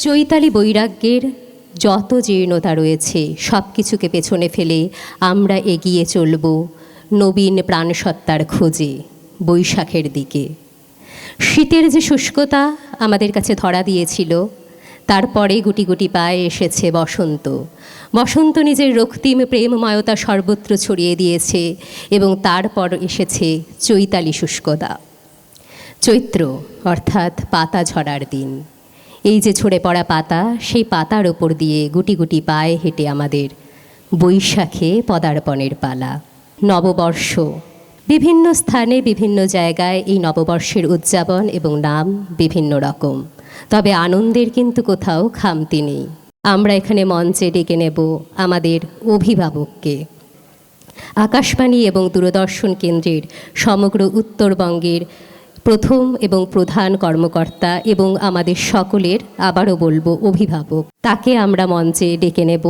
চৈতালি বৈরাগ্যের যত জীর্ণতা রয়েছে সব কিছুকে পেছনে ফেলে আমরা এগিয়ে চলব নবীন প্রাণসত্তার খোঁজে বৈশাখের দিকে। শীতের যে শুষ্কতা আমাদের কাছে ধরা দিয়েছিল, তারপরে গুটি গুটি পায়ে এসেছে বসন্ত। বসন্ত নিজের রক্তিম প্রেমময়তা সর্বত্র ছড়িয়ে দিয়েছে এবং তারপর এসেছে চৈতালি শুষ্কতা। চৈত্র অর্থাৎ পাতা ঝরার দিন। এই যে ঝরে পড়া পাতা, সেই পাতার ওপর দিয়ে গুটি গুটি পায়ে হেঁটে আমাদের বৈশাখে পদার্পণের পালা। নববর্ষ, বিভিন্ন স্থানে বিভিন্ন জায়গায় এই নববর্ষের উদযাপন এবং নাম বিভিন্ন রকম, তবে আনন্দের কিন্তু কোথাও খামতি নেই। আমরা এখানে মঞ্চে ডেকে নেব আমাদের অভিভাবককে। আকাশবাণী এবং দূরদর্শন কেন্দ্রের সমগ্র উত্তরবঙ্গের প্রথম এবং প্রধান কর্মকর্তা এবং আমাদের সকলের, আবারও বলবো, অভিভাবক। তাকে আমরা মঞ্চে ডেকে নেব।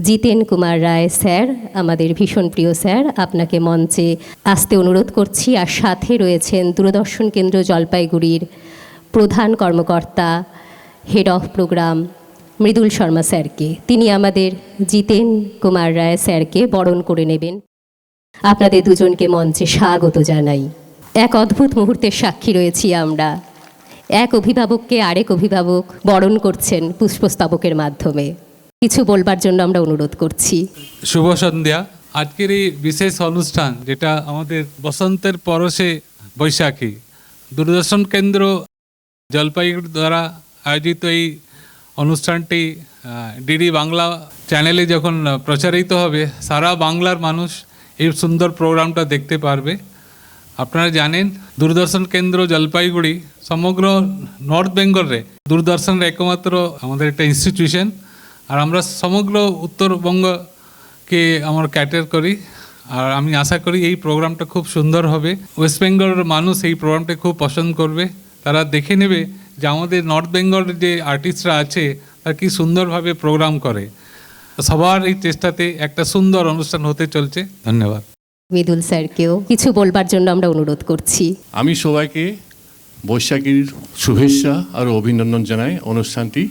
জিতেন কুমার রায় স্যার, আমাদের ভীষণ প্রিয় স্যার, আপনাকে মঞ্চে আসতে অনুরোধ করছি। আর সাথে রয়েছেন দূরদর্শন কেন্দ্র জলপাইগুড়ির প্রধান কর্মকর্তা, head of programme Mridul Sharma স্যারকে। তিনি আমাদের জিতেন কুমার রায় স্যারকে বরণ করে নেবেন। আপনাদের দুজনকে মঞ্চে স্বাগত জানাই। এক অদ্ভুত মুহূর্তের সাক্ষী রয়েছি আমরা। এক অভিভাবককে আরেক অভিভাবক বরণ করছেন পুষ্পস্তবকের মাধ্যমে। কিছু বলবার জন্য আমরা অনুরোধ করছি। শুভ সন্ধ্যা। আজকের এই বিশেষ অনুষ্ঠান, যেটা আমাদের বসন্তের পরশে বৈশাখী, দূরদর্শন কেন্দ্র জলপাইগুড়ি দ্বারা আয়োজিত এই অনুষ্ঠানটি ডিডি বাংলা চ্যানেলে যখন প্রচারিত হবে, সারা বাংলার মানুষ এই সুন্দর প্রোগ্রামটা দেখতে পারবে। আপনারা জানেন দূরদর্শন কেন্দ্র জলপাইগুড়ি সমগ্র নর্থ বেঙ্গলরে দূরদর্শনের একমাত্র আমাদের একটা ইনস্টিটিউশন, আর আমরা সমগ্র উত্তরবঙ্গকে আমরা ক্যাটার করি। আর আমি আশা করি এই প্রোগ্রামটা খুব সুন্দর হবে। ওয়েস্ট বেঙ্গলের মানুষ এই প্রোগ্রামটা খুব পছন্দ করবে। তারা দেখে নেবে যে আমাদের নর্থ বেঙ্গলের যে আর্টিস্টরা আছে তারা কী সুন্দরভাবে প্রোগ্রাম করে। সবার এই চেষ্টাতে একটা সুন্দর অনুষ্ঠান হতে চলছে। ধন্যবাদ। মৃদুল স্যারকেও কিছু বলবার জন্য আমরা অনুরোধ করছি। আমি সবাইকে বৈশাখীর শুভেচ্ছা আর অভিনন্দন জানাই। অনুষ্ঠানটি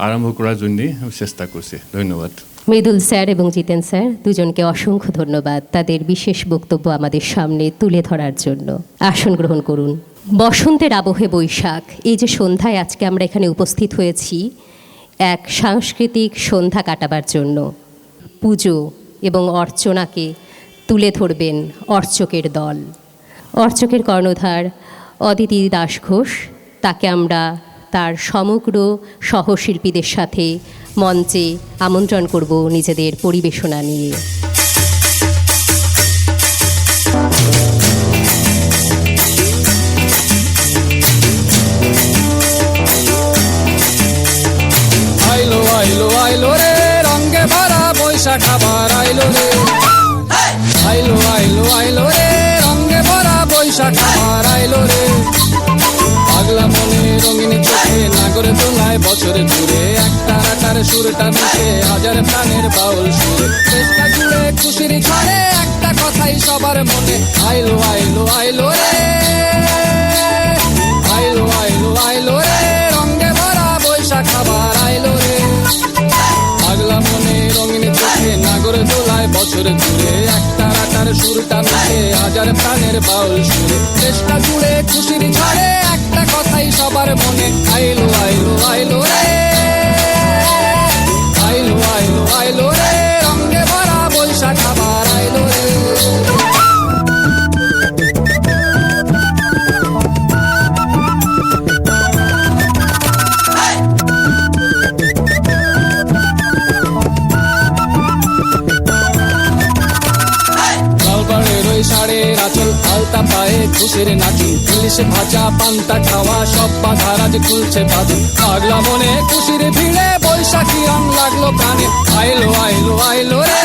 আরম্ভ করার জন্যে আমি চেষ্টা করছি। ধন্যবাদ। মৃদুল স্যার এবং জিতেন স্যার দুজনকে অসংখ্য ধন্যবাদ তাদের বিশেষ বক্তব্য আমাদের সামনে তুলে ধরার জন্য। আসন গ্রহণ করুন। বসন্তের আবহে বৈশাখ, এই যে সন্ধ্যায় আজকে আমরা এখানে উপস্থিত হয়েছি এক সাংস্কৃতিক সন্ধ্যা কাটাবার জন্য, পুজো এবং অর্চনাকে তুলে ধরবেন অর্চকের দল। অর্চকের কর্ণধার অদিতি দাস ঘোষ, তাকে আমরা তার সমগ্র সহশিল্পীদের সাথে মঞ্চে আমন্ত্রণ করব নিজেদের পরিবেশনা নিয়ে। আইলো আইলো আইলো রে রঙে ভরা বৈশাখ আবার আইলো রে। আইলো আইলো আইলো রে রঙে ভরা বৈশাখ আবার আইলো রে। পাগলা মনে রঙিন চোখে নাগরে তোলায় বছরে ঘুরে একটা আকার সুরটা মিশে হাজার প্রাণের বাউল সুরে। চেষ্টা জুড়ে খুশির ঝড়ে একটা কথাই সবার মনে। আইলো আইলো আইলো রে। আইলো আইলো আইলো রে রঙে ভরা বৈশাখ আবার আইলো রে। পাগলা মনে রঙিন চোখে নাগরে তোলায় বছরে ঘুরে একটা আকার সুরটা মিশে হাজার প্রাণের বাউল সুরে। চেষ্টা জুড়ে খুশির ঝড়ে একটা কথাই সবার মনে। আইলো আইলো আইলো রে। আইলো আইলো আইলো রে রঙে ভরা বৈশাখ আবার আইলো রে। শাড়ির আঁচল আলতা পায়ে খুশির নাচি, ইলিশ ভাজা পান্তা খাওয়া সব বাধা রাজ খুলছে বাদুন। পাগলা মনে খুশির ভিড়ে বৈশাখী রং লাগলো প্রাণে। আইলো আইলো আইলো রে।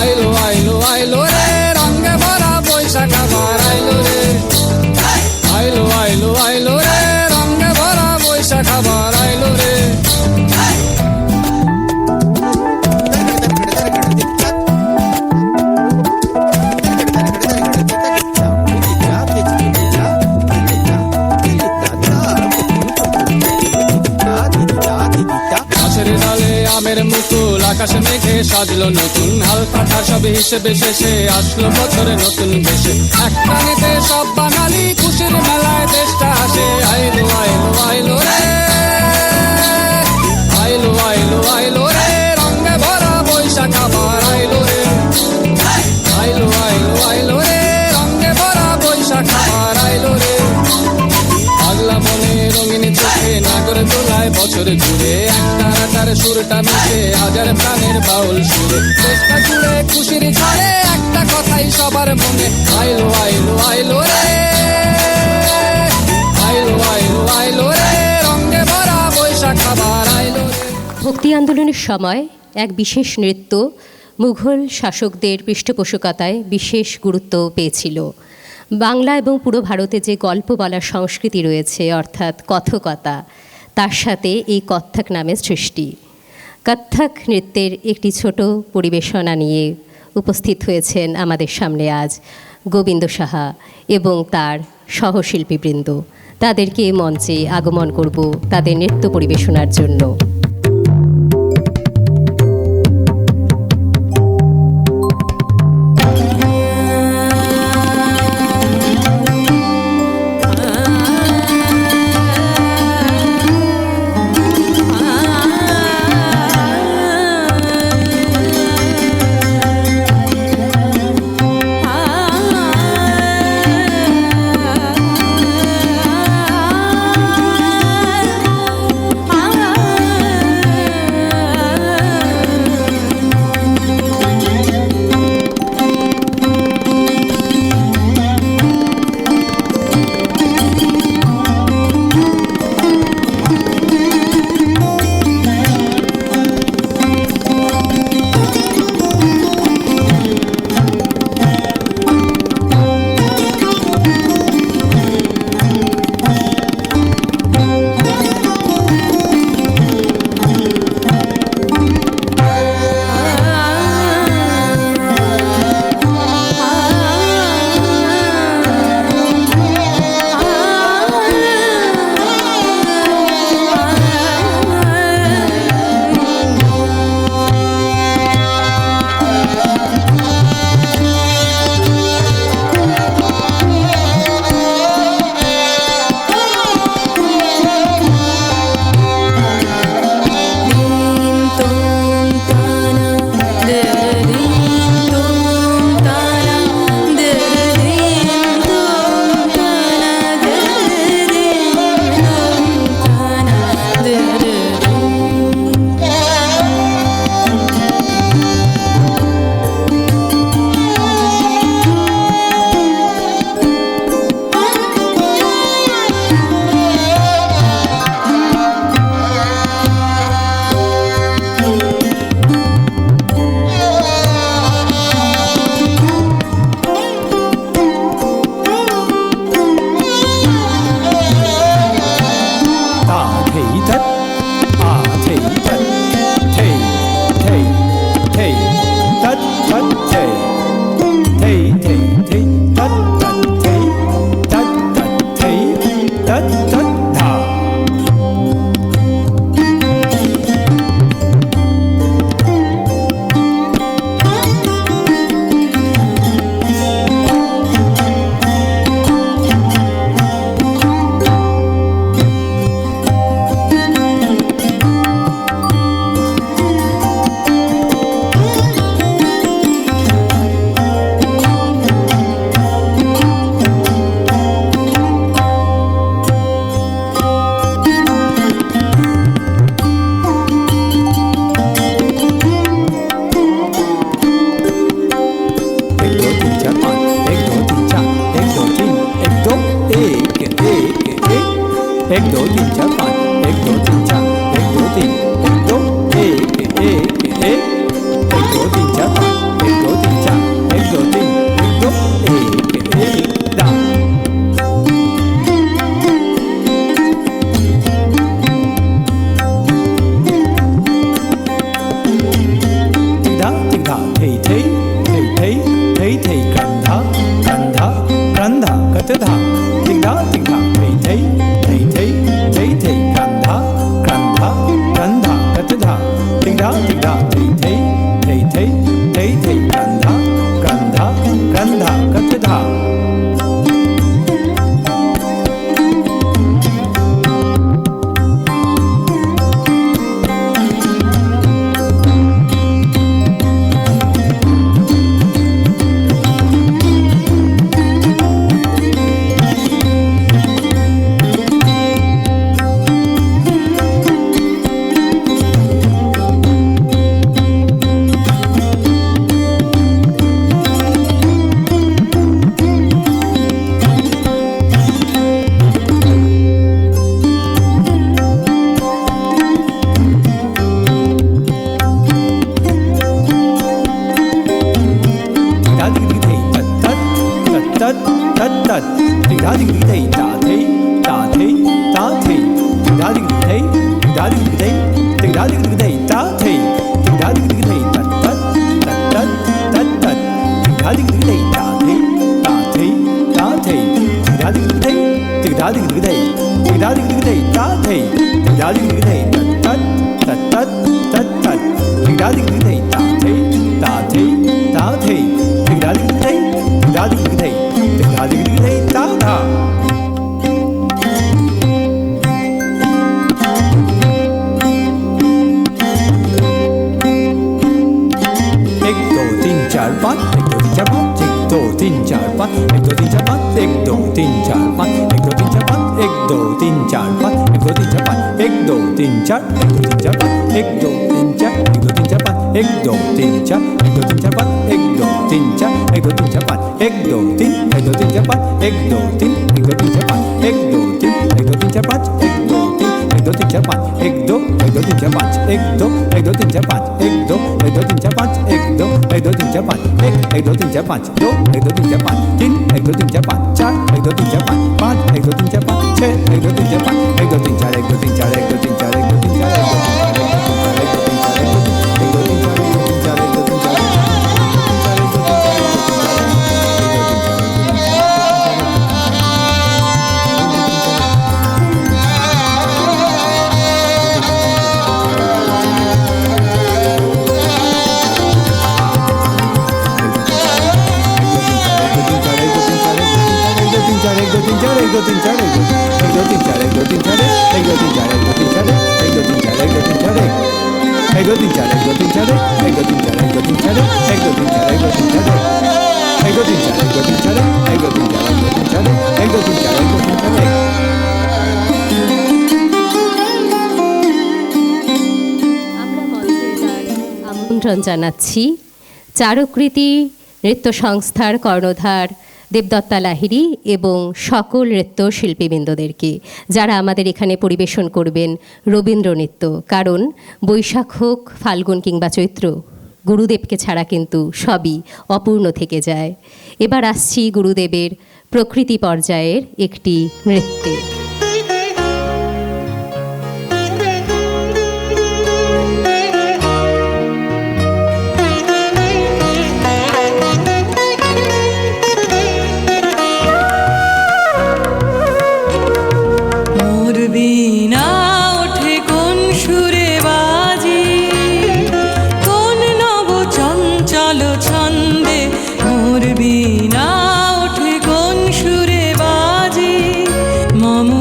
আইলো আইলো আইলো রে রঙে ভরা বৈশাখ আবার আইলো রে। আইলো আইলো আইলো রে রঙে ভরা বৈশাখ আবার আইলো রে। সাজলো নতুন হালখাতা সব হিসেবে শেষে আসলো বছরে নতুন দেশে একটা নেতে সব বাঙালি খুশির মেলায় দেশটা আসে আইলো আইলো আইলো রে আইলো আইলো আইলো রে রঙে ভরা বৈশাখ আবার আইলো রে আইলো আইলো আইলো রে রঙে ভরা বৈশাখ আবার আইলো রে পাগলা মনে রঙিন চোখে নাগর দোলায় বছর জুড়ে একটা রাতার সুরটা মিশে হাজার প্রাণের বাউল সুরে দেশটা জুড়ে খুশির ঝড়ে একটা কথাই সবার মনে আইলো আইলো আইলো রে আইলো আইলো আইলো রে রঙে ভরা বৈশাখ আবার আইলো রে। ভক্তি আন্দোলনের সময় এক বিশেষ নৃত্য মুঘল শাসকদের পৃষ্ঠপোষকতায় বিশেষ গুরুত্ব পেয়েছিল। বাংলা এবং পুরো ভারতে যে গল্প বলার সংস্কৃতি রয়েছে অর্থাৎ কথকতা, তার সাথে এই কত্থক নামের সৃষ্টি। কত্থক নৃত্যের একটি ছোট পরিবেশনা নিয়ে উপস্থিত হয়েছেন আমাদের সামনে আজ গোবিন্দ সাহা এবং তার সহশিল্পীবৃন্দ। তাদেরকে মঞ্চে আগমন করব তাদের নৃত্য পরিবেশনার জন্য। एक दो तीन चार पाँच, एक दो तीन चार, एक दो तीन, एक दो एक एक एक दो तीन चार पाँच, एक दो तीन चार, एक दो तीन, एक दो एक डाउन। टिंगा थई थई थई थई थई थई कंधा कंधा कंधा कतधा टिंगा टिंगा थई थई थई थई थई थई कंधा धा আমন্ত্রণ জানাচ্ছি চারুকৃতি নৃত্য সংস্থার কর্ণধার দেবদত্তা লাহিড়ী এবং সকল নৃত্যশিল্পীবৃন্দদেরকে, যারা আমাদের এখানে পরিবেশন করবেন রবীন্দ্র নৃত্য। কারণ বৈশাখ হোক, ফাল্গুন কিংবা চৈত্র, গুরুদেবকে ছাড়া কিন্তু সবই অপূর্ণ থেকে যায়। এবার আসছি গুরুদেবের প্রকৃতি পর্যায়ের একটি নৃত্যে। মম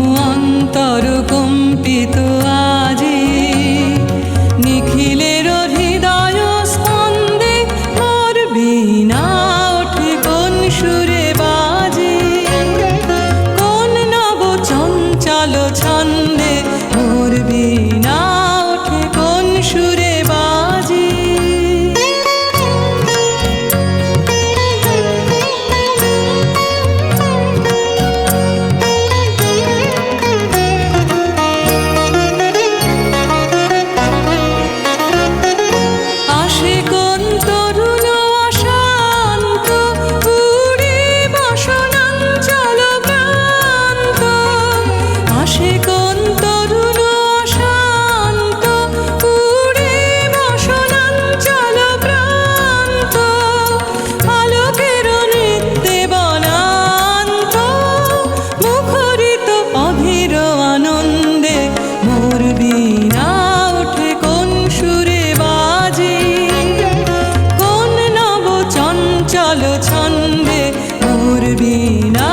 বীণা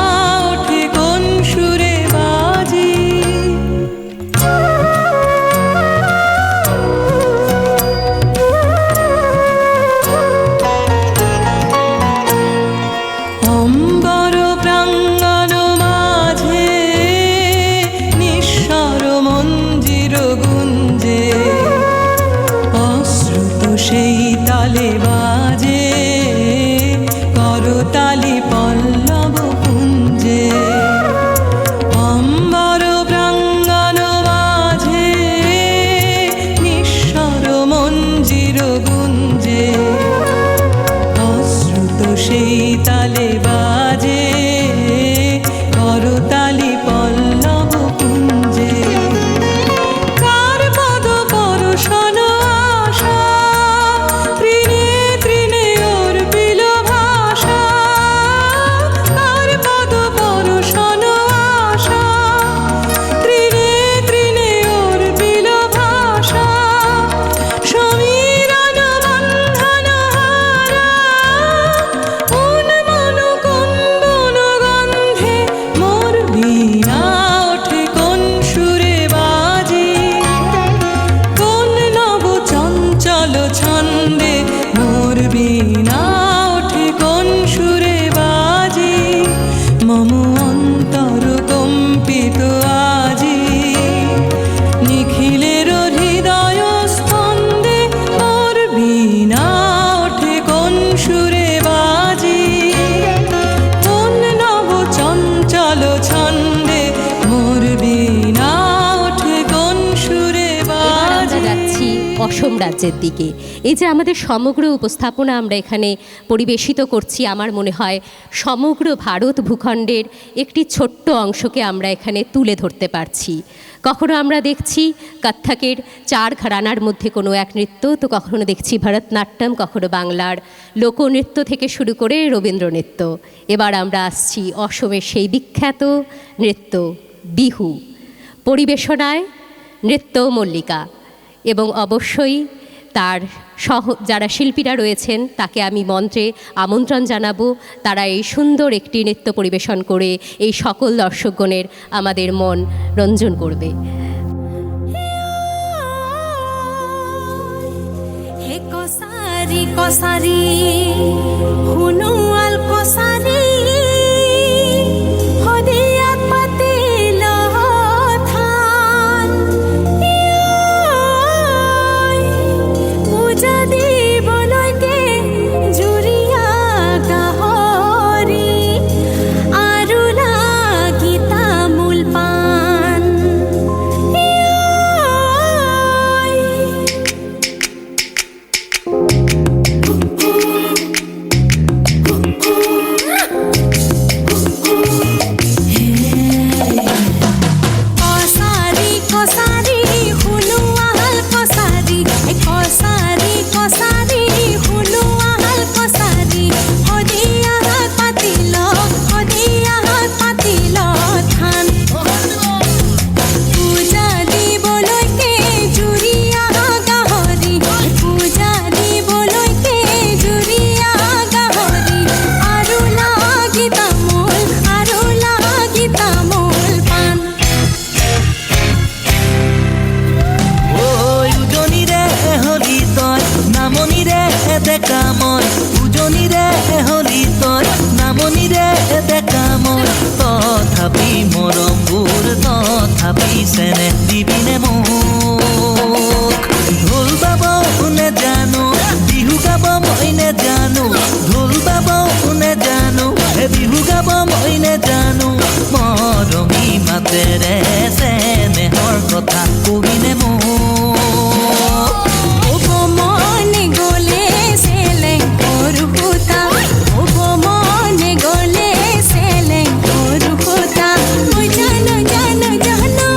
ওঠে কোন সুরে বাজে। অম্বর প্রাঙ্গণ মাঝে নিঃস্বর মঞ্জির গুঞ্জে, অশ্রুত সেই তালে বাজে করতালি পল্লব কুঞ্জে। অম্বর প্রাঙ্গণ মাঝে নিঃস্বর মঞ্জির গুঞ্জে, অশ্রুত সেই তালে বাজে করতালি পল্লব কুঞ্জে। কার পদ পরশন আশা, তৃণে তৃণে ওর বিল ভাষা। কার পদ পরশন আশা, তৃণে তৃণে ওর বিল ভাষা। সমীরণ বন্ধন হারা, উন্মন কুন্দন গন্ধে মোর বীণা ওঠে কোন সুরে বাজে। কোন নব চঞ্চল ছন্দে মোর বীণা ওঠে কোন সুরে বাজে। মম অন্তর কম্পিত আজি, নিখিলের হৃদয় স্পন্দে মোর বীণা ওঠে কোন সুরে বাজে। কোন নব চঞ্চল ছন্দে মোর বীণা ওঠে কোন সুরে এবার আমরা বাজে। যাচ্ছি অসম রাজ্যের দিকে। এই যে আমাদের সমগ্র উপস্থাপনা আমরা এখানে পরিবেশিত করছি, আমার মনে হয় সমগ্র ভারত ভূখণ্ডের একটি ছোট্ট অংশকে আমরা এখানে তুলে ধরতে পারছি। কখনো আমরা দেখছি কত্থকের 4 ঘরানার মধ্যে কোনো এক নৃত্য, তো কখনো দেখছি ভরতনাট্যম, কখনো বাংলার লোকনৃত্য থেকে শুরু করে রবীন্দ্র নৃত্য। এবার আমরা আসছি অসমের সেই বিখ্যাত নৃত্য বিহু। পরিবেশনায় নৃত্য মল্লিকা, এবং অবশ্যই তার যারা শিল্পীরা রয়েছেন তাকে আমি মন্ত্রে আমন্ত্রণ জানাবো। তারা এই সুন্দর একটি নৃত্য পরিবেশন করে এই সকল দর্শকগণের আমাদের মন রঞ্জন করবে। হে কসারি কসারি হুনুয়াল কসারি, হদিয়াত পাতিল থান। পূজা দিবলৈকে জুৰিয়া গাহৰি, আৰু লাগি তামোল পাণ। কসারি কসারি হুনুয়াল কসারি, কসারি কসারি হুনুয়াল কসারি, হদিয়াত পাতিল থান। পূজা দিবলৈকে জুৰিয়া গাহৰি, পূজা দিবলৈকে জুৰিয়া গাহৰি, আৰু লাগি তামোল পাণ। ওই উজনিৰে হলি তই নামনিৰে ডেকা মই, উজনিৰে হলি তই নামনিৰে ডেকা মই। তথাপি মৰমবোৰ তথাপি চেনেহ দিবিনে মোক। ঢোল বাব নেজানো, বিহু গাব মই নেজানো। ঢোল বাব নেজানো, বিহু গাব মই নেজানো। মৰমী মাতেৰে চেনেহৰ কথা কবিনে মোক। ওব মনে গলে চেলেং কৰো সূতা, ওব মনে গলে চেলেং কৰো সূতা। মই জানো জানো জানো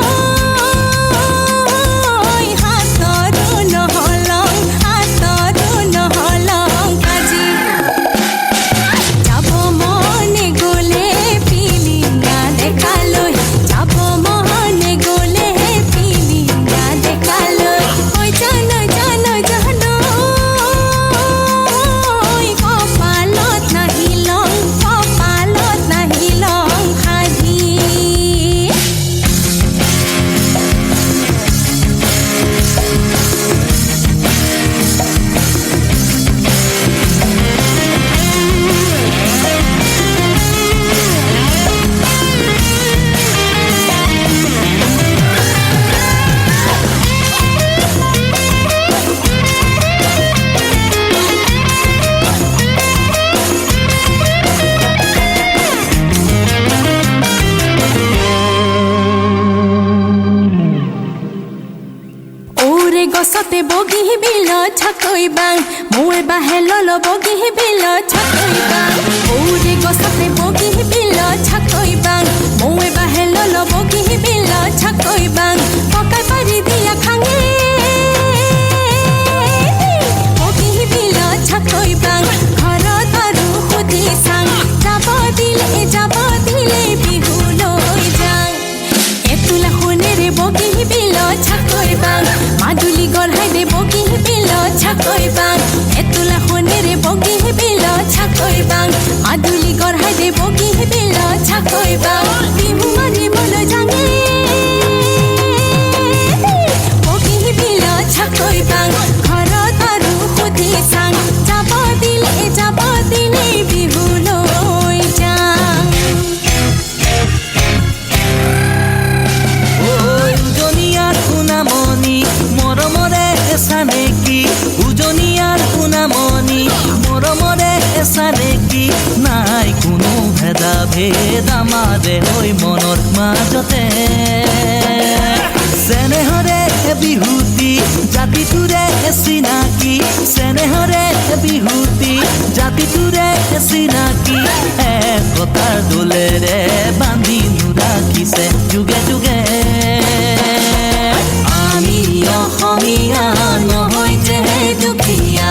হাতৰো নহলং কাজি। যাব মনে গলে পিলিঙা দেখালৈ, যাব মনে গলে পিলিঙা বিল ছাকই বাং মোর বাহে লল বগি বিল ছাকই বাং ওরে গছতে বগি বিল ছাকই বাং মোর বাহে লল বগি বিল ছাকই বাং পকাই পারি দিয়া খাঙে বগি বিল ছাকই বাং ঘর তারু খুদি সাং যাব দিলে বিহু লই যাং এতুলা হুনে রে বগি বিল ছাকই বাং মাদুলি গলহাই রে বগি বিল ছাকই বাং এতুলা হুনে রে বগি বিল ছাকই বাং মাদুলি গলহাই রে বগি বিল ছাকই বাং বিহু মারি বল জাঙে বগি বিল ছাকই বাং ঘর তারু খুদি সাং যাব দিলে বিহু লই যাং উজনিয়ার সোনামণি মৰমৰে এছা নেকি উজনিয়াৰ সোনামণি মৰমৰে এছা নেকি নাই কোনো ভেদা ভেদ আমাৰে হৈ মনৰ মাজতে চেনেহৰে বিহুতি জাতিটোৰে চিনাকি চেনেহৰে বিহুতি জাতিটোৰে চিনাকি একতাৰ দোলেৰে বান্ধি ৰাখিছে যুগে যুগে আমি অসমীয়া নহয় যে দুখীয়া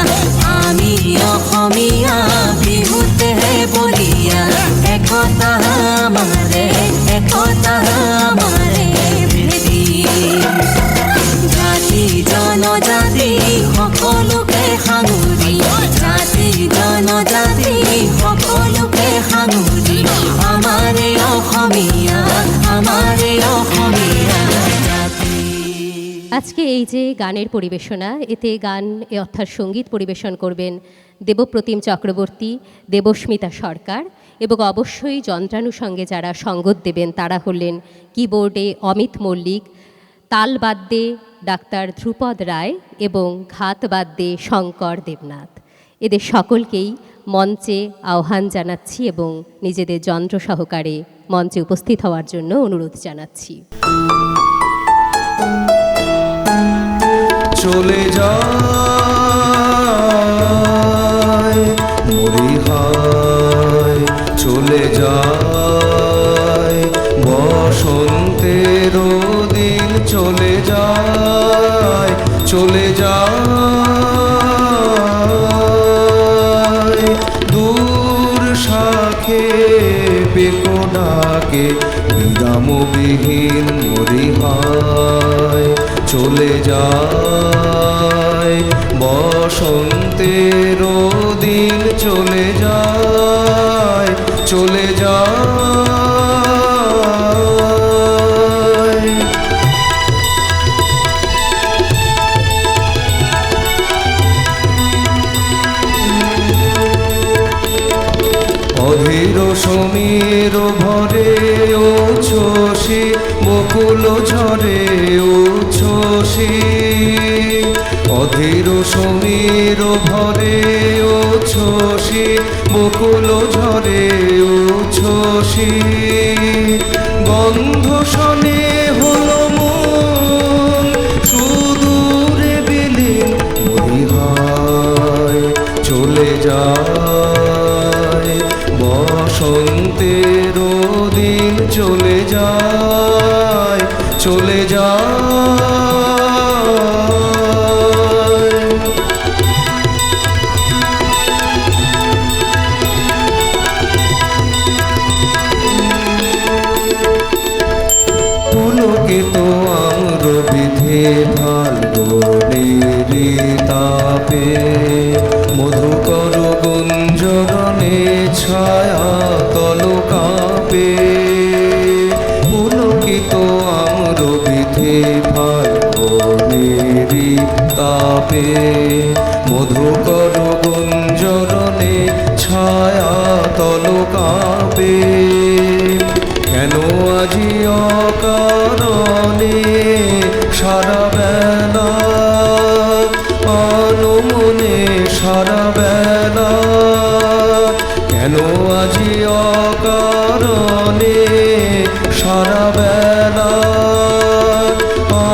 আমি অসমীয়া বিহুতে বলিয়া একতা আমাৰে ভেটি জাতি জনজাতি সকলোকে সাঙুৰি জাতি জনজাতি সকলোকে সাঙুৰি আমাৰে অসমীয়া জাতি। আজকে এই যে গানের পরিবেশনা, এতে গান অর্থাৎ সঙ্গীত পরিবেশন করবেন দেবপ্রতিম চক্রবর্তী, দেবস্মিতা সরকার এবং অবশ্যই যন্ত্রানুষঙ্গে যারা সঙ্গত দেবেন তারা হলেন কিবোর্ডে অমিত মল্লিক, তালবাদ্যে ডাক্তার ধ্রুপদ রায় এবং ঘাতবাদ্যে শঙ্কর দেবনাথ। এদের সকলকেই মঞ্চে আহ্বান জানাচ্ছি এবং নিজেদের যন্ত্র সহকারে মঞ্চে উপস্থিত হওয়ার জন্য অনুরোধ জানাচ্ছি। চলে যায় মরিহায় চলে যায় বসন্তের দিন চলে যায় দূর শাখে বেকোনাকে বিরামবিহীন মরিহায় চলে যায় বসন্তের দিন চলে যায় অধীর সমীর ভরে উচ্ছ্বসী বকুল ঝরে উচ্ছ্বসী অধীর সমীর ভরে উচ্ছ্বসী বকুল ঝরে উচ্ছ্বসী গন্ধ শনে হলো মন সুদূরে বিলীন মরিহায় চলে যায় বসন্তের দিন চলে যায় পুলকিত আম্র বিধে ফাল্গুনের তাপে মধুকর গুঞ্জরণে ছায়া তল কাঁপে পুলকিত আম্র বিধে ফাল্গুনের তাপে মধুকর গুঞ্জরণে ছায়া তল কাঁপে কেন আজি অকারণে সারা বেলা আনমনে সারা বেলা কেন আজি অকারণে সারা বেলা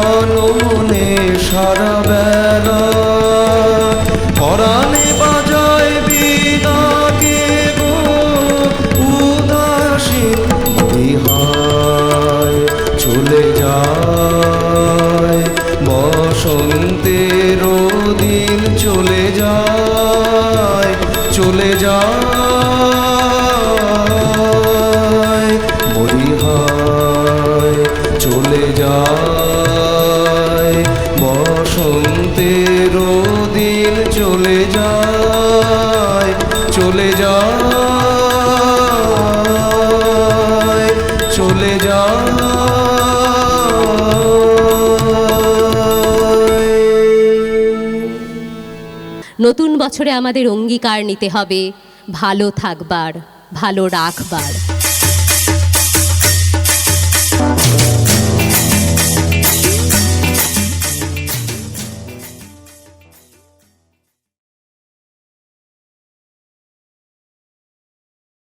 আনমনে সারা বেলা ভুলে যায়। নতুন বছরে আমাদের অঙ্গীকার নিতে হবে ভালো থাকবার, ভালো রাখবার।